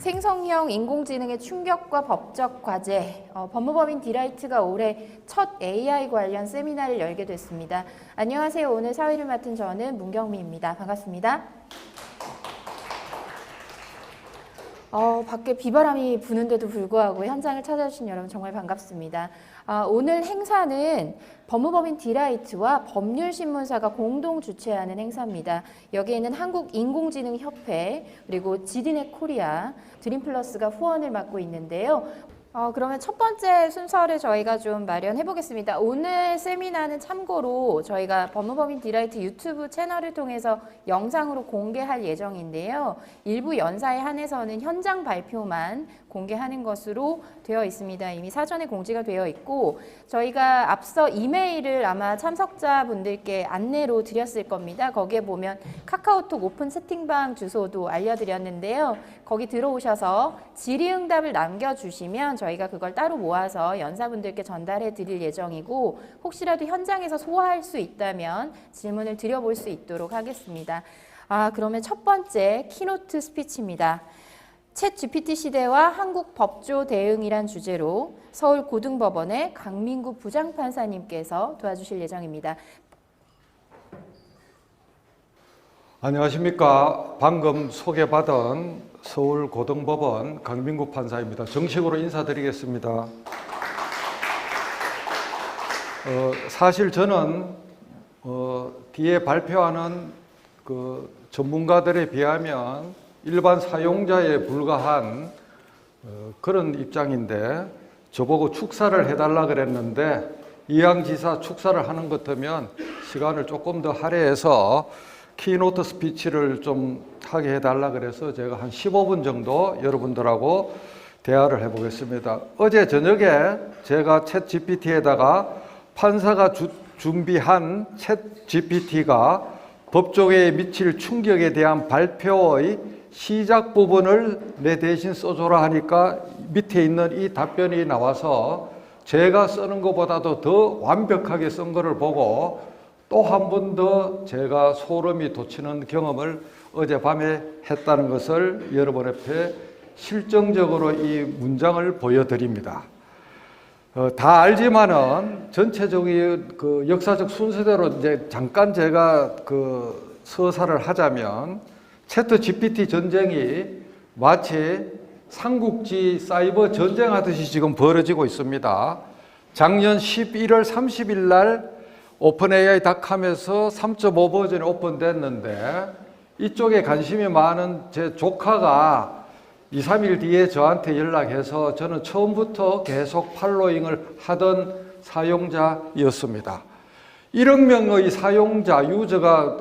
생성형 인공지능의 충격과 법적 과제, 법무법인 디라이트가 올해 첫 AI 관련 세미나를 열게 됐습니다. 안녕하세요. 오늘 사회를 맡은 저는 문경미입니다. 반갑습니다. 밖에 비바람이 부는데도 불구하고 현장을 찾아주신 여러분 정말 반갑습니다. 오늘 행사는 법무법인 디라이트와 법률신문사가 공동 주최하는 행사입니다. 여기에는 한국인공지능협회 그리고 지디넷 코리아, 드림플러스가 후원을 맡고 있는데요. 그러면 첫 번째 순서를 저희가 좀 마련해 보겠습니다. 오늘 세미나는 참고로 저희가 법무법인 디라이트 유튜브 채널을 통해서 영상으로 공개할 예정인데요. 일부 연사에 한해서는 현장 발표만 공개하는 것으로 되어 있습니다. 이미 사전에 공지가 되어 있고 저희가 앞서 이메일을 아마 참석자분들께 안내로 드렸을 겁니다. 거기에 보면 카카오톡 오픈 채팅방 주소도 알려드렸는데요. 거기 들어오셔서 질의응답을 남겨주시면 저희가 그걸 따로 모아서 연사분들께 전달해 드릴 예정이고 혹시라도 현장에서 소화할 수 있다면 질문을 드려볼 수 있도록 하겠습니다. 그러면 첫 번째 키노트 스피치입니다. 챗 GPT 시대와 한국 법조 대응이란 주제로 서울고등법원의 강민구 부장판사님께서 도와주실 예정입니다. 안녕하십니까. 방금 소개받은 서울고등법원 강민구 판사입니다. 정식으로 인사드리겠습니다. 사실 저는 뒤에 발표하는 그 전문가들에 비하면 일반 사용자에 불과한 그런 입장인데 저보고 축사를 해달라 그랬는데 이양지사 축사를 하는 것 같으면 시간을 조금 더 할애해서 키노트 스피치를 좀 하게 해달라 그래서 제가 한 15분 정도 여러분들하고 대화를 해보겠습니다. 어제 저녁에 제가 챗 GPT에다가 판사가 준비한 챗 GPT가 법조계에 미칠 충격에 대한 발표의 시작 부분을 내 대신 써줘라 하니까 밑에 있는 이 답변이 나와서 제가 쓰는 것보다도 더 완벽하게 쓴 거를 보고 또 한 번 더 제가 소름이 돋치는 경험을 어젯밤에 했다는 것을 여러분 앞에 실정적으로 이 문장을 보여드립니다. 다 알지만은 전체적인 그 역사적 순서대로 이제 잠깐 제가 그 서사를 하자면 챗 GPT 전쟁이 마치 삼국지 사이버 전쟁하듯이 지금 벌어지고 있습니다. 작년 11월 30일 날 오픈AI.com에서 3.5 버전이 오픈됐는데 이쪽에 관심이 많은 제 조카가 2, 3일 뒤에 저한테 연락해서 저는 처음부터 계속 팔로잉을 하던 사용자였습니다. 1억 명의 사용자, 유저가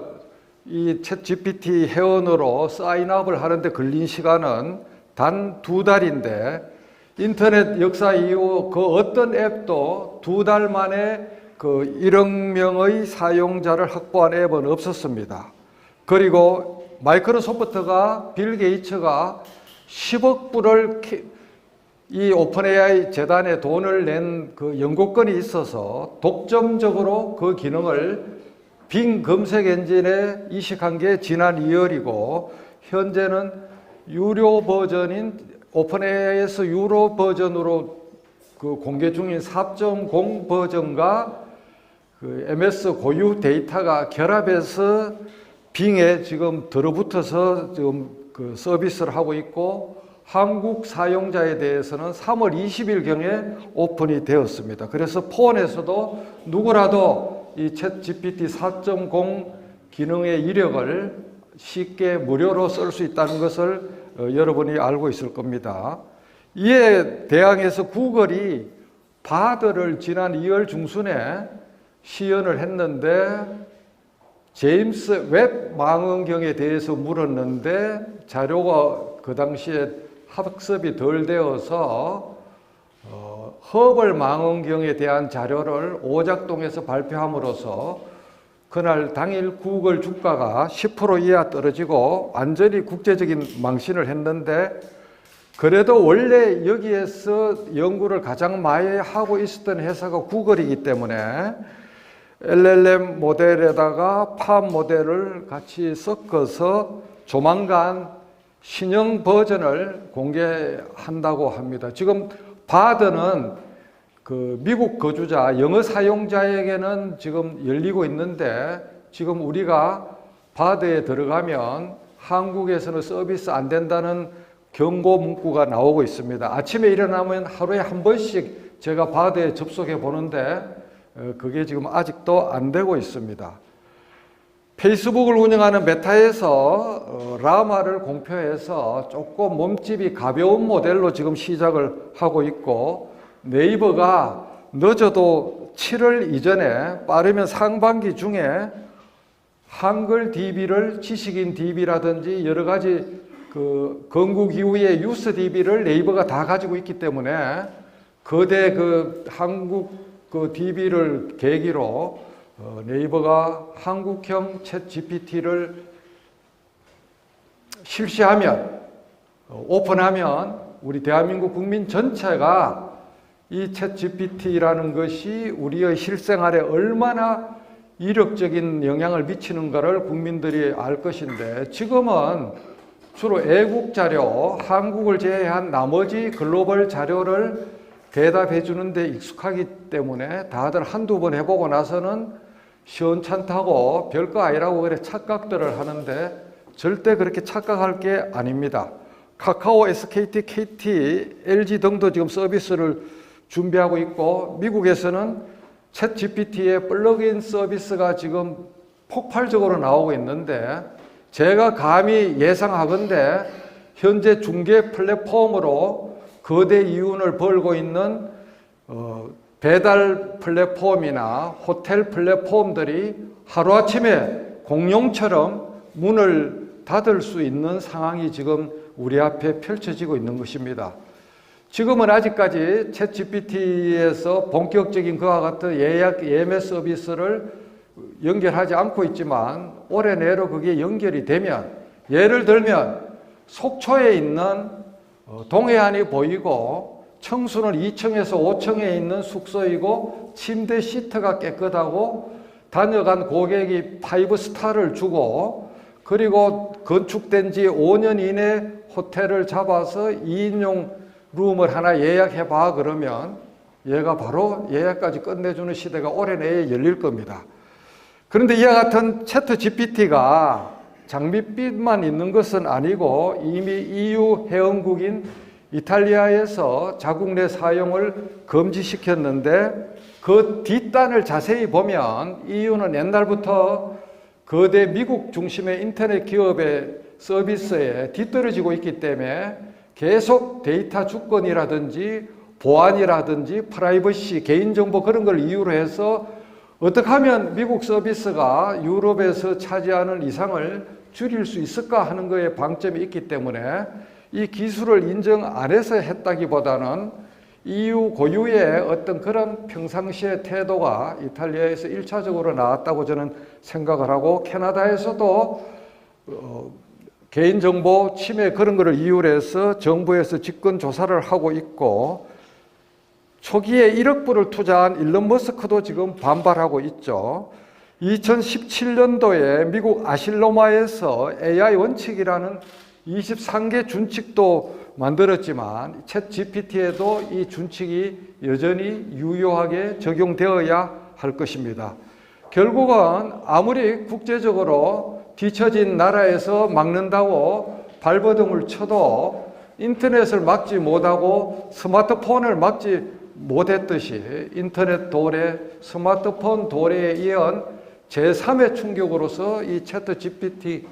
이 챗 GPT 회원으로 사인업을 하는데 걸린 시간은 단 2달인데 인터넷 역사 이후 그 어떤 앱도 2달 만에 그 1억 명의 사용자를 확보한 앱은 없었습니다. 그리고 마이크로소프트가 빌 게이츠가 10억 불을 이 오픈AI 재단에 돈을 낸 그 연구권이 있어서 독점적으로 그 기능을 빙 검색 엔진에 이식한 게 지난 2월이고 현재는 유료 버전인 오픈AI에서 유료 버전으로 그 공개 중인 4.0 버전과 그 MS 고유 데이터가 결합해서 빙에 지금 들어붙어서 지금 그 서비스를 하고 있고 한국 사용자에 대해서는 3월 20일경에 오픈이 되었습니다. 그래서 폰에서도 누구라도 이 챗 GPT 4.0 기능의 이력을 쉽게 무료로 쓸 수 있다는 것을 여러분이 알고 있을 겁니다. 이에 대항해서 구글이 바드를 지난 2월 중순에 시연을 했는데 제임스 웹 망원경에 대해서 물었는데 자료가 그 당시에 학습이 덜 되어서 허블 망원경에 대한 자료를 오작동해서 발표함으로써 그날 당일 구글 주가가 10% 이하 떨어지고 완전히 국제적인 망신을 했는데 그래도 원래 여기에서 연구를 가장 많이 하고 있었던 회사가 구글이기 때문에 LLM 모델에다가 팜 모델을 같이 섞어서 조만간 신형 버전을 공개한다고 합니다. 지금 바드는 그 미국 거주자, 영어 사용자에게는 지금 열리고 있는데 지금 우리가 바드에 들어가면 한국에서는 서비스 안 된다는 경고 문구가 나오고 있습니다. 아침에 일어나면 하루에 한 번씩 제가 바드에 접속해 보는데 그게 지금 아직도 안 되고 있습니다. 페이스북을 운영하는 메타에서 라마를 공표해서 조금 몸집이 가벼운 모델로 지금 시작을 하고 있고, 네이버가 늦어도 7월 이전에 빠르면 상반기 중에 한글 DB를 지식인 DB라든지 여러 가지 그 건국 이후에 유스 DB를 네이버가 다 가지고 있기 때문에 거대 그 한국 그 DB를 계기로 네이버가 한국형 챗 GPT를 실시하면, 오픈하면 우리 대한민국 국민 전체가 이 챗 GPT라는 것이 우리의 실생활에 얼마나 이력적인 영향을 미치는가를 국민들이 알 것인데, 지금은 주로 애국 자료, 한국을 제외한 나머지 글로벌 자료를 대답해 주는데 익숙하기 때문에 다들 한두 번 해보고 나서는 시원찮다고 별거 아니라고 그래 착각들을 하는데 절대 그렇게 착각할 게 아닙니다. 카카오, SKT, KT, LG 등도 지금 서비스를 준비하고 있고, 미국에서는 챗 GPT의 플러그인 서비스가 지금 폭발적으로 나오고 있는데, 제가 감히 예상하건대 현재 중개 플랫폼으로 거대 이윤을 벌고 있는 배달 플랫폼이나 호텔 플랫폼들이 하루아침에 공룡처럼 문을 닫을 수 있는 상황이 지금 우리 앞에 펼쳐지고 있는 것입니다. 지금은 아직까지 챗 GPT에서 본격적인 그와 같은 예약 예매 서비스를 연결하지 않고 있지만, 올해 내로 그게 연결이 되면, 예를 들면 속초에 있는 동해안이 보이고 청수는 2층에서 5층에 있는 숙소이고 침대 시트가 깨끗하고 다녀간 고객이 5스타를 주고, 그리고 건축된 지 5년 이내 호텔을 잡아서 2인용 룸을 하나 예약해 봐 그러면 얘가 바로 예약까지 끝내주는 시대가 올해 내에 열릴 겁니다. 그런데 이와 같은 챗 GPT가 장밋빛만 있는 것은 아니고 이미 EU 회원국인 이탈리아에서 자국 내 사용을 금지시켰는데, 그 뒷단을 자세히 보면 EU는 옛날부터 거대 미국 중심의 인터넷 기업의 서비스에 뒤떨어지고 있기 때문에 계속 데이터 주권이라든지 보안이라든지 프라이버시, 개인정보 그런 걸 이유로 해서 어떻게 하면 미국 서비스가 유럽에서 차지하는 이상을 줄일 수 있을까 하는 거에 방점이 있기 때문에 이 기술을 인정 안 해서 했다기보다는 EU 고유의 어떤 그런 평상시의 태도가 이탈리아에서 1차적으로 나왔다고 저는 생각을 하고, 캐나다에서도 개인정보 침해 그런 거를 이유로 해서 정부에서 직권 조사를 하고 있고, 초기에 1억 불을 투자한 일론 머스크도 지금 반발하고 있죠. 2017년도에 미국 아실로마에서 AI 원칙이라는 23개 준칙도 만들었지만 챗 GPT에도 이 준칙이 여전히 유효하게 적용되어야 할 것입니다. 결국은 아무리 국제적으로 뒤처진 나라에서 막는다고 발버둥을 쳐도 인터넷을 막지 못하고 스마트폰을 막지 못했듯이 인터넷 도래, 스마트폰 도래에 이은 제3의 충격으로서 이 챗 GPT,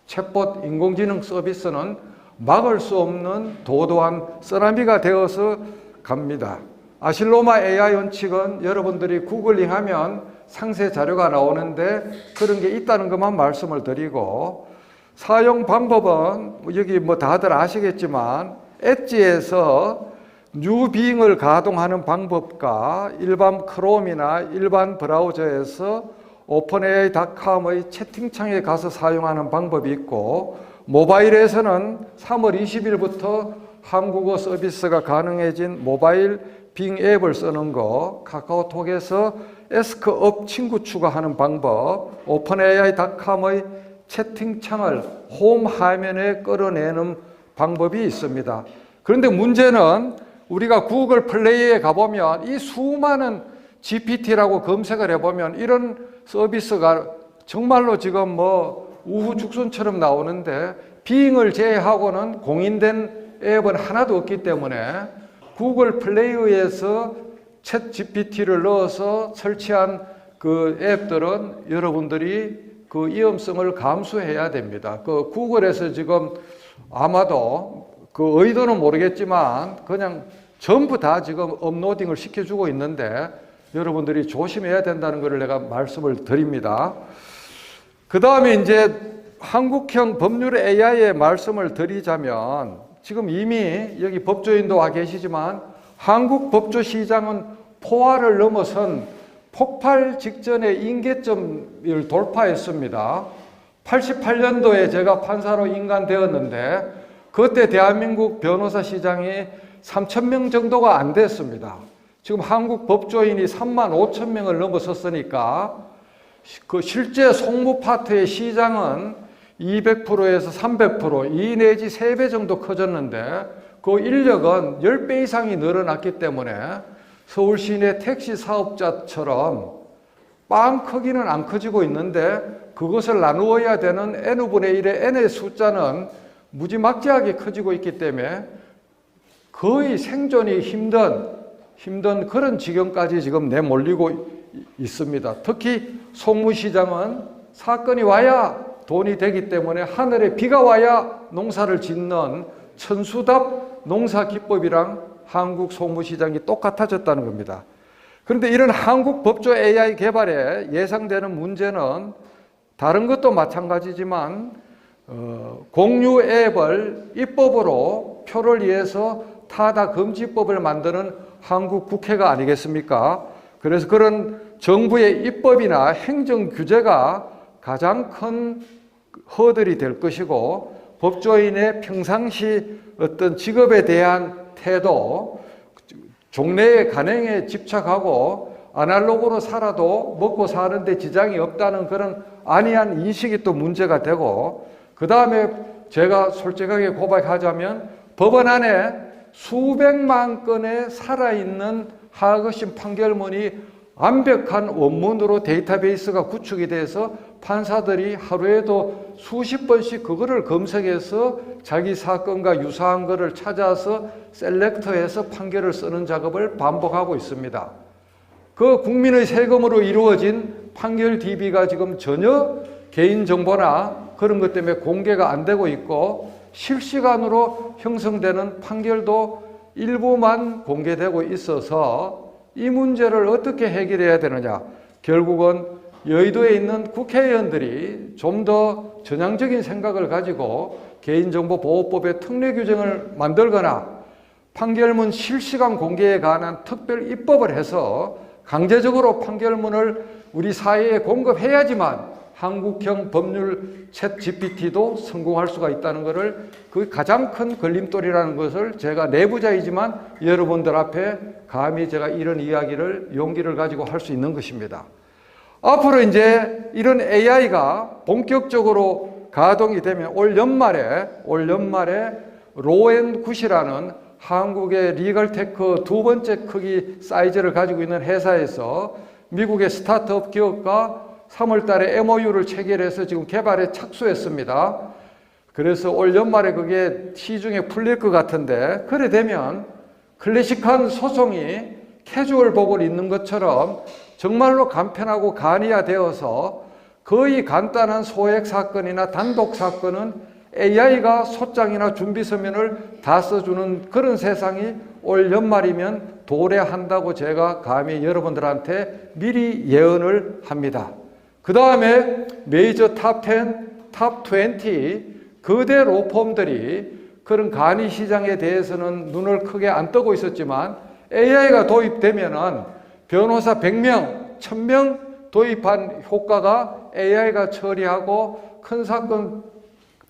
챗봇 인공지능 서비스는 막을 수 없는 도도한 쓰나미가 되어서 갑니다. 아실로마 AI 원칙은 여러분들이 구글링하면 상세 자료가 나오는데 그런 게 있다는 것만 말씀을 드리고, 사용 방법은 여기 뭐 다들 아시겠지만 엣지에서 뉴빙을 가동하는 방법과 일반 크롬이나 일반 브라우저에서 오픈AI.com의 채팅창에 가서 사용하는 방법이 있고, 모바일에서는 3월 20일부터 한국어 서비스가 가능해진 모바일 빙 앱을 쓰는 거, 카카오톡에서 에스크업 친구 추가하는 방법, 오픈AI.com의 채팅창을 홈 화면에 끌어내는 방법이 있습니다. 그런데 문제는 우리가 구글 플레이에 가보면 이 수많은 GPT라고 검색을 해보면 이런 서비스가 정말로 지금 뭐 우후죽순처럼 나오는데 빙을 제외하고는 공인된 앱은 하나도 없기 때문에 구글 플레이에서 챗 GPT를 넣어서 설치한 그 앱들은 여러분들이 그 위험성을 감수해야 됩니다. 그 구글에서 지금 아마도 그 의도는 모르겠지만 그냥 전부 다 지금 업로딩을 시켜주고 있는데 여러분들이 조심해야 된다는 것을 내가 말씀을 드립니다. 그 다음에 이제 한국형 법률 AI의 말씀을 드리자면 지금 이미 여기 법조인도 와 계시지만 한국 법조 시장은 포화를 넘어선 폭발 직전의 임계점을 돌파했습니다. 88년도에 제가 판사로 임관되었는데 그때 대한민국 변호사 시장이 3,000명 정도가 안 됐습니다. 지금 한국 법조인이 35,000명을 넘어섰으니까 그 실제 송무 파트의 시장은 200%에서 300%, 2 내지 3배 정도 커졌는데 그 인력은 10배 이상이 늘어났기 때문에 서울 시내 택시 사업자처럼 빵 크기는 안 커지고 있는데 그것을 나누어야 되는 n분의 1의 n의 숫자는 무지막지하게 커지고 있기 때문에 거의 생존이 힘든 그런 지경까지 지금 내몰리고 있습니다. 특히 송무시장은 사건이 와야 돈이 되기 때문에 하늘에 비가 와야 농사를 짓는 천수답 농사기법이랑 한국 송무시장이 똑같아졌다는 겁니다. 그런데 이런 한국 법조 AI 개발에 예상되는 문제는 다른 것도 마찬가지지만 공유 앱을 입법으로 표를 위해서 타다 금지법을 만드는 한국 국회가 아니겠습니까? 그래서 그런 정부의 입법이나 행정 규제가 가장 큰 허들이 될 것이고 법조인의 평상시 어떤 직업에 대한 태도, 종래의 간행에 집착하고 아날로그로 살아도 먹고 사는데 지장이 없다는 그런 안이한 인식이 또 문제가 되고 그 다음에 제가 솔직하게 고백하자면 법원 안에 수백만 건의 살아있는 하급심 판결문이 완벽한 원문으로 데이터베이스가 구축이 돼서 판사들이 하루에도 수십 번씩 그거를 검색해서 자기 사건과 유사한 것을 찾아서 셀렉터해서 판결을 쓰는 작업을 반복하고 있습니다. 그 국민의 세금으로 이루어진 판결 DB가 지금 전혀 개인정보나 그런 것 때문에 공개가 안 되고 있고 실시간으로 형성되는 판결도 일부만 공개되고 있어서 이 문제를 어떻게 해결해야 되느냐. 결국은 여의도에 있는 국회의원들이 좀 더 전향적인 생각을 가지고 개인정보보호법의 특례 규정을 만들거나 판결문 실시간 공개에 관한 특별 입법을 해서 강제적으로 판결문을 우리 사회에 공급해야지만 한국형 법률 챗 GPT도 성공할 수가 있다는 것을 그 가장 큰 걸림돌이라는 것을 제가 내부자이지만 여러분들 앞에 감히 제가 이런 이야기를 용기를 가지고 할 수 있는 것입니다. 앞으로 이제 이런 AI가 본격적으로 가동이 되면 올 연말에 로앤굿이라는 한국의 리걸테크 두 번째 크기 사이즈를 가지고 있는 회사에서 미국의 스타트업 기업과 3월 달에 MOU를 체결해서 지금 개발에 착수했습니다. 그래서 올 연말에 그게 시중에 풀릴 것 같은데 그래 되면 클래식한 소송이 캐주얼복을 입는 것처럼 정말로 간편하고 간이화되어서 거의 간단한 소액 사건이나 단독 사건은 AI가 소장이나 준비 서면을 다 써주는 그런 세상이 올 연말이면 도래한다고 제가 감히 여러분들한테 미리 예언을 합니다. 그 다음에 메이저 탑 10, 탑 20 거대 로펌들이 그런 간이 시장에 대해서는 눈을 크게 안 뜨고 있었지만 AI가 도입되면은 변호사 100명, 1000명 도입한 효과가 AI가 처리하고 큰 사건,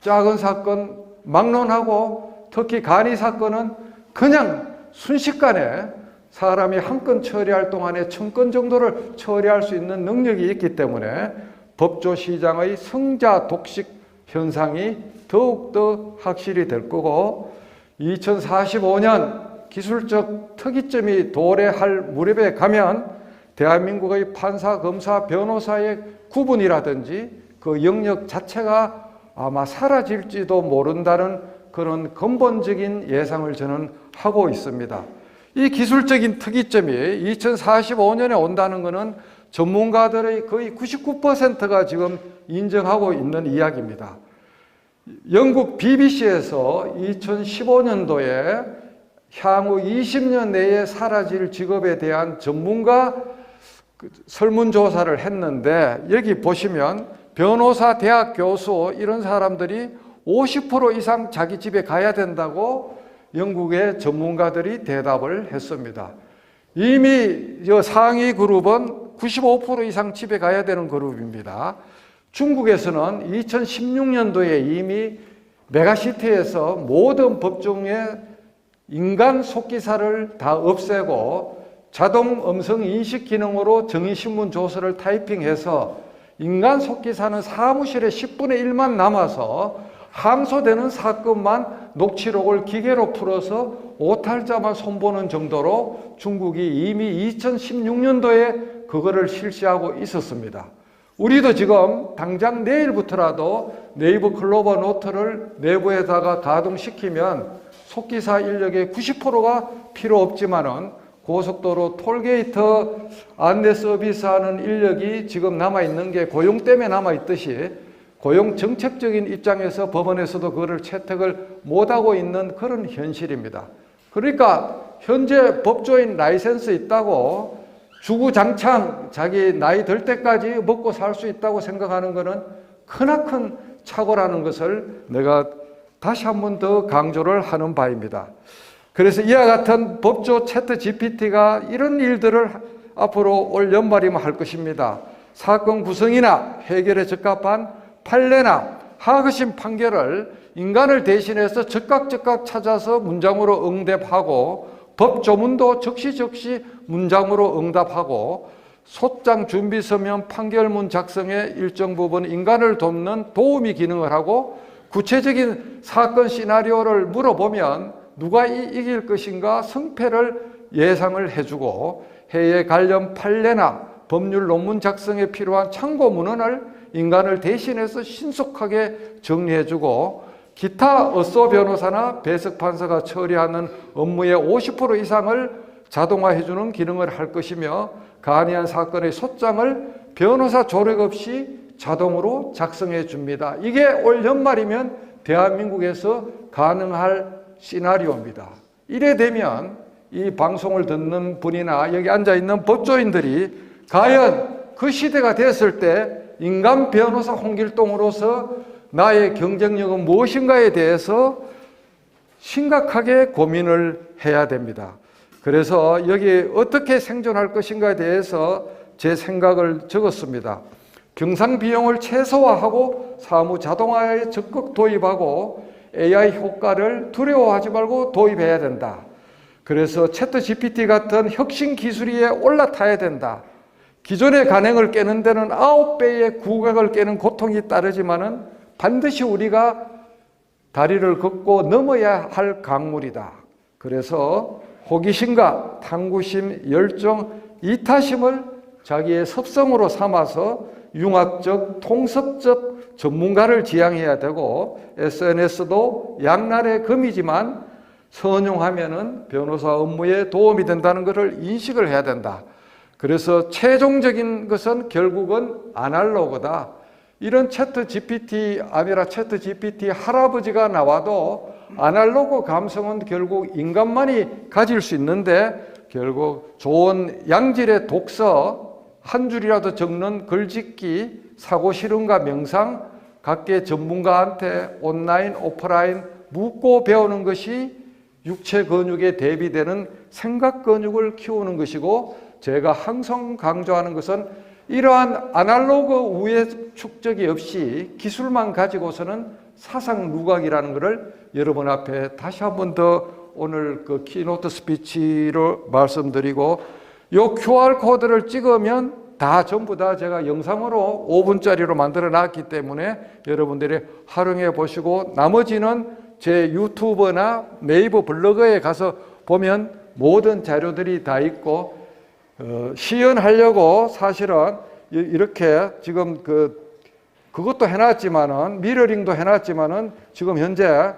작은 사건 막론하고 특히 간이 사건은 그냥 순식간에 사람이 한 건 처리할 동안에 1000건 정도를 처리할 수 있는 능력이 있기 때문에 법조 시장의 성자 독식 현상이 더욱더 확실히 될 거고 2045년 기술적 특이점이 도래할 무렵에 가면 대한민국의 판사, 검사, 변호사의 구분이라든지 그 영역 자체가 아마 사라질지도 모른다는 그런 근본적인 예상을 저는 하고 있습니다. 이 기술적인 특이점이 2045년에 온다는 것은 전문가들의 거의 99%가 지금 인정하고 있는 이야기입니다. 영국 BBC에서 2015년도에 향후 20년 내에 사라질 직업에 대한 전문가 설문조사를 했는데 여기 보시면 변호사, 대학 교수 이런 사람들이 50% 이상 자기 집에 가야 된다고 영국의 전문가들이 대답을 했습니다. 이미 상위 그룹은 95% 이상 집에 가야 되는 그룹입니다. 중국에서는 2016년도에 이미 메가시티에서 모든 법정의 인간 속기사를 다 없애고 자동 음성 인식 기능으로 정의신문 조서를 타이핑해서 인간 속기사는 사무실에 10분의 1만 남아서 항소되는 사건만 녹취록을 기계로 풀어서 오탈자만 손보는 정도로 중국이 이미 2016년도에 그거를 실시하고 있었습니다. 우리도 지금 당장 내일부터라도 네이버 클로버 노트를 내부에다가 가동시키면 속기사 인력의 90%가 필요 없지만은 고속도로 톨게이트 안내 서비스하는 인력이 지금 남아있는 게 고용 때문에 남아있듯이 고용 정책적인 입장에서 법원에서도 그거를 채택을 못하고 있는 그런 현실입니다. 그러니까 현재 법조인 라이센스 있다고 주구장창 자기 나이 들 때까지 먹고 살 수 있다고 생각하는 것은 크나큰 착오라는 것을 내가 다시 한 번 더 강조를 하는 바입니다. 그래서 이와 같은 법조 채트 GPT가 이런 일들을 앞으로 올 연말이면 할 것입니다. 사건 구성이나 해결에 적합한 판례나 하급심 판결을 인간을 대신해서 즉각 찾아서 문장으로 응답하고 법조문도 즉시 문장으로 응답하고 소장 준비 서면 판결문 작성에 일정 부분 인간을 돕는 도우미 기능을 하고 구체적인 사건 시나리오를 물어보면 누가 이길 것인가 승패를 예상을 해주고 해외 관련 판례나 법률 논문 작성에 필요한 참고 문헌을 인간을 대신해서 신속하게 정리해주고 기타 어쏘 변호사나 배석 판사가 처리하는 업무의 50% 이상을 자동화해주는 기능을 할 것이며 간이한 사건의 소장을 변호사 조력 없이 자동으로 작성해 줍니다. 이게 올 연말이면 대한민국에서 가능할 시나리오입니다. 이래 되면 이 방송을 듣는 분이나 여기 앉아있는 법조인들이 과연 그 시대가 됐을 때 인간 변호사 홍길동으로서 나의 경쟁력은 무엇인가에 대해서 심각하게 고민을 해야 됩니다. 그래서 여기 어떻게 생존할 것인가에 대해서 제 생각을 적었습니다. 경상 비용을 최소화하고 사무 자동화에 적극 도입하고 AI 효과를 두려워하지 말고 도입해야 된다. 그래서 채트 GPT 같은 혁신 기술 위에 올라타야 된다. 기존의 간행을 깨는 데는 9배의 구각을 깨는 고통이 따르지만은 반드시 우리가 다리를 걷고 넘어야 할 강물이다. 그래서 호기심과 탐구심, 열정, 이타심을 자기의 섭성으로 삼아서 융합적, 통섭적 전문가를 지향해야 되고 SNS도 양날의 검이지만 선용하면은 변호사 업무에 도움이 된다는 것을 인식을 해야 된다. 그래서 최종적인 것은 결국은 아날로그다. 이런 채트 GPT 아니라 채트 GPT 할아버지가 나와도 아날로그 감성은 결국 인간만이 가질 수 있는데 결국 좋은 양질의 독서 한 줄이라도 적는 글짓기, 사고 실험과 명상, 각계 전문가한테 온라인, 오프라인 묻고 배우는 것이 육체 근육에 대비되는 생각 근육을 키우는 것이고 제가 항상 강조하는 것은 이러한 아날로그 우회 축적이 없이 기술만 가지고서는 사상 누각이라는 것을 여러분 앞에 다시 한 번 더 오늘 그 키노트 스피치로 말씀드리고 요 QR 코드를 찍으면 다 전부 다 제가 영상으로 5분짜리로 만들어 놨기 때문에 여러분들이 활용해 보시고 나머지는 제 유튜브나 네이버 블로그에 가서 보면 모든 자료들이 다 있고 시연하려고 사실은 이렇게 지금 그것도 해놨지만은 미러링도 해놨지만은 지금 현재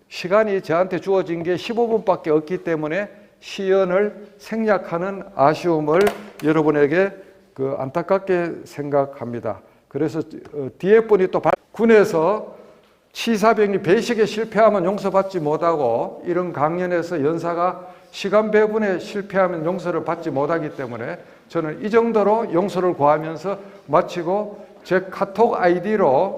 시간이 저한테 주어진 게 15분밖에 없기 때문에 시연을 생략하는 아쉬움을 여러분에게 안타깝게 생각합니다. 그래서 뒤에 분이 또 군에서 치사병리 배식에 실패하면 용서받지 못하고 이런 강연에서 연사가 시간 배분에 실패하면 용서를 받지 못하기 때문에 저는 이 정도로 용서를 구하면서 마치고 제 카톡 아이디로